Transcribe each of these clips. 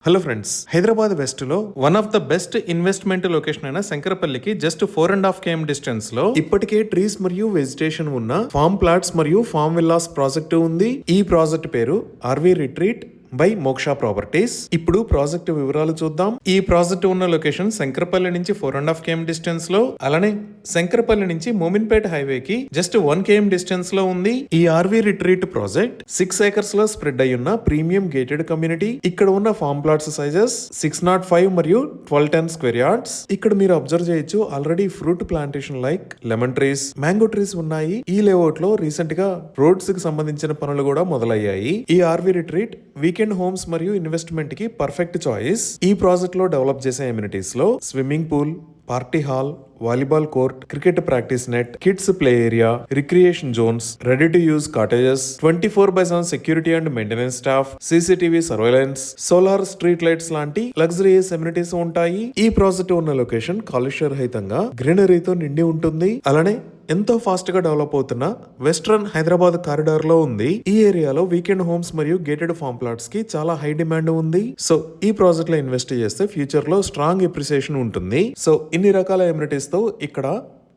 Hello friends, Hyderabad west లో one of the best investment location అయిన శంకరపల్లికి just 4.5 km distance లో ఇప్పటికే ట్రీస్ మరియు వెజిటేషన్ ఉన్న ఫార్మ్ ప్లాట్స్ మరియు ఫార్మ్ విల్లాస్ ప్రాజెక్ట్ ఉంది. ఈ ప్రాజెక్ట్ పేరు ఆర్వి రిట్రీట్ బై మోక్ష ప్రాపర్టీస్. ఇప్పుడు ప్రాజెక్ట్ వివరాలు చూద్దాం. ఈ ప్రాజెక్ట్ ఉన్న లొకేషన్ శంకరపల్లి నుంచి 4.5 km డిస్టెన్స్ లో, అలానే శంకరపల్లి నుంచి మోమిన్పేట హైవేకి జస్ట్ 1 km డిస్టెన్స్ లో ఉంది. ఈ ఆర్వి రిట్రీట్ ప్రాజెక్ట్ 6 acres లో స్ప్రెడ్ అయి ఉన్న ప్రీమియం గేటెడ్ కమ్యూనిటీ. ఇక్కడ ఉన్న ఫార్మ్ ప్లాట్స్ సైజెస్ 605 మరియు 1210 స్క్వేర్ యార్డ్స్. ఇక్కడ మీరు అబ్జర్వ్ చేయొచ్చు, already fruit plantation like lemon trees, mango trees ఉన్నాయి. ఈ లేఅవుట్ లో రీసెంట్ గా రోడ్స్ కి సంబంధించిన పనులు కూడా మొదలయ్యాయి. ఈ ఆర్వి రిట్రీట్ వీకెండ్ హోమ్స్ మరియు ఇన్వెస్ట్మెంట్ కి పర్ఫెక్ట్ చాయిస్. ఈ ప్రాజెక్ట్ లో డెవలప్ చేసే ఎమ్యూనిటీస్ లో swimming pool, party hall, volleyball court, cricket practice net, kids play area, recreation zones, ready to use cottages, 24/7 security and maintenance staff, CCTV surveillance, solar street lights లాంటి luxuries amenities ఉంటాయి. ఈ project ఉన్న location కాలుష్య రహితంగా గ్రీనరీతో నిండి ఉంటుంది. అలానే ఎంతో ఫాస్ట్ గా డెవలప్ అవుతున్న వెస్ట్రన్ హైదరాబాద్ కారిడార్ లో ఉంది. ఈ ఏరియాలో వీకెండ్ హోమ్స్ మరియు గేటెడ్ ఫార్మ్ ప్లాట్స్ కి చాలా హై డిమాండ్ ఉంది. సో ఈ ప్రాజెక్ట్ లో ఇన్వెస్ట్ చేస్తే ఫ్యూచర్ లో స్ట్రాంగ్ అప్రిసియేషన్ ఉంటుంది. సో ఇన్ని రకాల ఎమ్యూనిటీస్ తో ఇక్కడ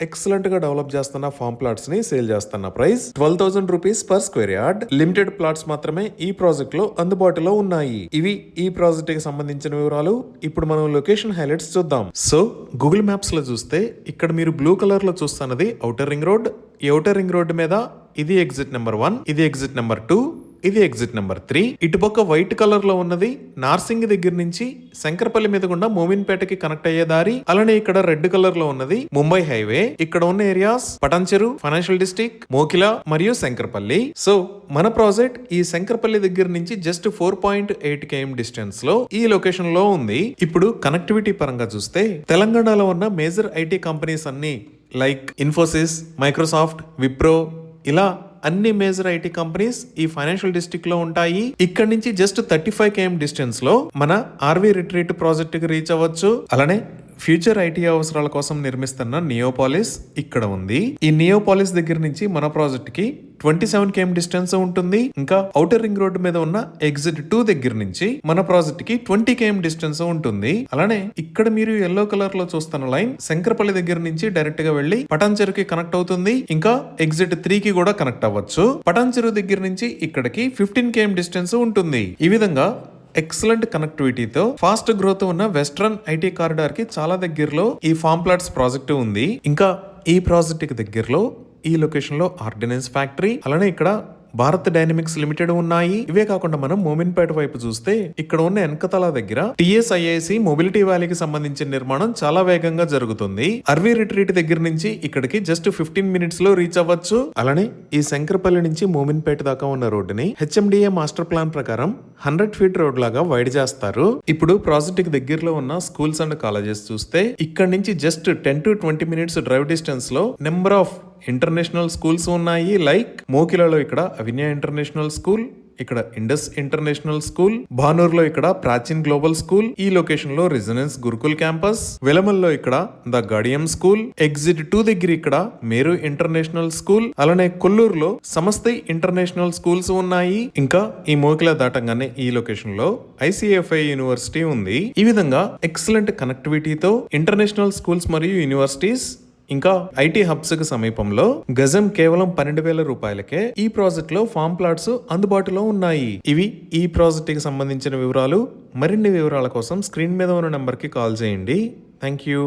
ఎక్సలెంట్ గా డెవలప్ చేస్తున్న ఫార్మ్ ప్లాట్స్ ని సేల్ చేస్తున్న price 12,000 rupees per square yard. Limited plots మాత్రమే ఈ ప్రాజెక్ట్ లో అందుబాటులో ఉన్నాయి. ఇవి ఈ ప్రాజెక్ట్ కి సంబంధించిన వివరాలు. ఇప్పుడు మనం లొకేషన్ హైలైట్స్ చూద్దాం. సో గూగుల్ మ్యాప్స్ లో చూస్తే ఇక్కడ మీరు బ్లూ కలర్ లో చూస్తున్నది ఔటర్ రింగ్ రోడ్. ఈ ఔటర్ రింగ్ రోడ్ మీద ఇది ఎగ్జిట్ నెంబర్ 1, ఇది ఎగ్జిట్ నెంబర్ 2, ఇది ఎగ్జిట్ నెంబర్ 3. ఇటుపక్క వైట్ కలర్ లో ఉన్నది నార్సింగ్ దగ్గర నుంచి శంకరపల్లి మీద గుండా మోమిన్పేటకి కనెక్ట్ అయ్యే దారి. అలానే ఇక్కడ రెడ్ కలర్ లో ఉన్నది ముంబై హైవే. ఇక్కడ ఉన్న areas Patancheru, financial district, Mokila మరియు శంకరపల్లి. సో మన ప్రాజెక్ట్ ఈ శంకరపల్లి దగ్గర నుంచి జస్ట్ 4.8 km డిస్టెన్స్ లో ఈ లొకేషన్ లో ఉంది. ఇప్పుడు కనెక్టివిటీ పరంగా చూస్తే తెలంగాణలో ఉన్న మేజర్ ఐటీ కంపెనీస్ అన్ని లైక్ ఇన్ఫోసిస్, మైక్రోసాఫ్ట్, విప్రో, ఇలా అన్ని మేజర్ ఐటీ కంపెనీస్ ఈ ఫైనాన్షియల్ డిస్ట్రిక్ట్ లో ఉంటాయి. ఇక్కడ నుంచి జస్ట్ 35 km డిస్టెన్స్ లో మన ఆర్వి రిట్రీట్ ప్రాజెక్ట్ కి రీచ్ అవ్వచ్చు. అలానే ఫ్యూచర్ ఐటీ అవసరాల కోసం నిర్మిస్తున్న నియోపాలిస్ ఇక్కడ ఉంది. ఈ నియోపాలిస్ దగ్గర నుంచి మన ప్రాజెక్ట్ కి 27 km డిస్టెన్స్ ఉంటుంది. ఇంకా ఔటర్ రింగ్ రోడ్ మీద ఉన్న ఎగ్జిట్ 2 దగ్గర నుంచి మన ప్రాజెక్ట్ కి 20 km డిస్టెన్స్ ఉంటుంది. అలానే ఇక్కడ మీరు ఎల్లో కలర్ లో చూస్తున్న లైన్ శంకరపల్లి దగ్గర నుంచి డైరెక్ట్ గా వెళ్లి పటాన్చెరుకి కనెక్ట్ అవుతుంది. ఇంకా ఎగ్జిట్ 3 కి కూడా కనెక్ట్ అవ్వచ్చు. పటాన్చెరు దగ్గర నుంచి ఇక్కడికి 15 km డిస్టెన్స్ ఉంటుంది. ఈ విధంగా ఎక్సలెంట్ కనెక్టివిటీతో ఫాస్ట్ గ్రోత్ ఉన్న వెస్ట్రన్ ఐటీ కారిడార్ కి చాలా దగ్గరలో ఈ ఫార్మ్ ప్లాట్స్ ప్రాజెక్ట్ ఉంది. ఇంకా ఈ ప్రాజెక్ట్ కి దగ్గరలో ఈ లొకేషన్ లో ఆర్డినెన్స్ ఫ్యాక్టరీ, అలానే ఇక్కడ భారత్ డైనమిక్స్ లిమిటెడ్ ఉన్నాయి. ఇవే కాకుండా మనం మోమిన్పేట వైపు చూస్తే ఇక్కడ ఉన్న ఎన్కతల దగ్గర టిఎస్ఐఐసి మొబిలిటీ వ్యాలీకి సంబంధించిన నిర్మాణం చాలా వేగంగా జరుగుతుంది. ఆర్వి రిట్రీట్ దగ్గర నుంచి ఇక్కడికి జస్ట్ 15 minutes లో రీచ్ అవ్వచ్చు. అలానే ఈ శంకరపల్లి నుంచి మోమిన్పేట దాకా ఉన్న రోడ్డుని హెచ్ఎండిఏ మాస్టర్ ప్లాన్ ప్రకారం 100 feet రోడ్ లాగా వైడ్ చేస్తారు. ఇప్పుడు ప్రాజెక్ట్ కి దగ్గరలో ఉన్న స్కూల్స్ అండ్ కాలేజెస్ చూస్తే ఇక్కడ నుంచి just 10 to 20 minutes drive distance లో నెంబర్ ఆఫ్ ఇంటర్నేషనల్ స్కూల్స్ ఉన్నాయి. లైక్ మోకిలాలో ఇక్కడ అవిన్య ఇంటర్నేషనల్ స్కూల్, ఇక్కడ ఇండస్ ఇంటర్నేషనల్ స్కూల్, భానూర్లో ఇక్కడ ప్రాచీన్ గ్లోబల్ స్కూల్, ఈ లొకేషన్ లో రెసిడెన్స్ గురుకుల్ క్యాంపస్, వెలమల్లో ఇక్కడ ద గాడియం స్కూల్, ఎగ్జిట్ 2 దగ్గర ఇక్కడ మేరు ఇంటర్నేషనల్ స్కూల్, అలానే కొల్లూరులో సమస్తై ఇంటర్నేషనల్ స్కూల్స్ ఉన్నాయి. ఇంకా ఈ మోకిలా దాటంగానే ఈ లొకేషన్ లో ఐసిఎఫ్ఐ యూనివర్సిటీ ఉంది. ఈ విధంగా ఎక్సలెంట్ కనెక్టివిటీతో ఇంటర్నేషనల్ స్కూల్స్ మరియు యూనివర్సిటీస్ ఇంకా ఐటీ హబ్స్ కి సమీపంలో గజం కేవలం 12,000 రూపాయలకే ఈ ప్రాజెక్ట్ లో ఫార్మ్ ప్లాట్స్ అందుబాటులో ఉన్నాయి. ఇవి ఈ ప్రాజెక్ట్ కి సంబంధించిన వివరాలు. మరిన్ని వివరాల కోసం స్క్రీన్ మీద ఉన్న నెంబర్ కి కాల్ చేయండి. Thank you.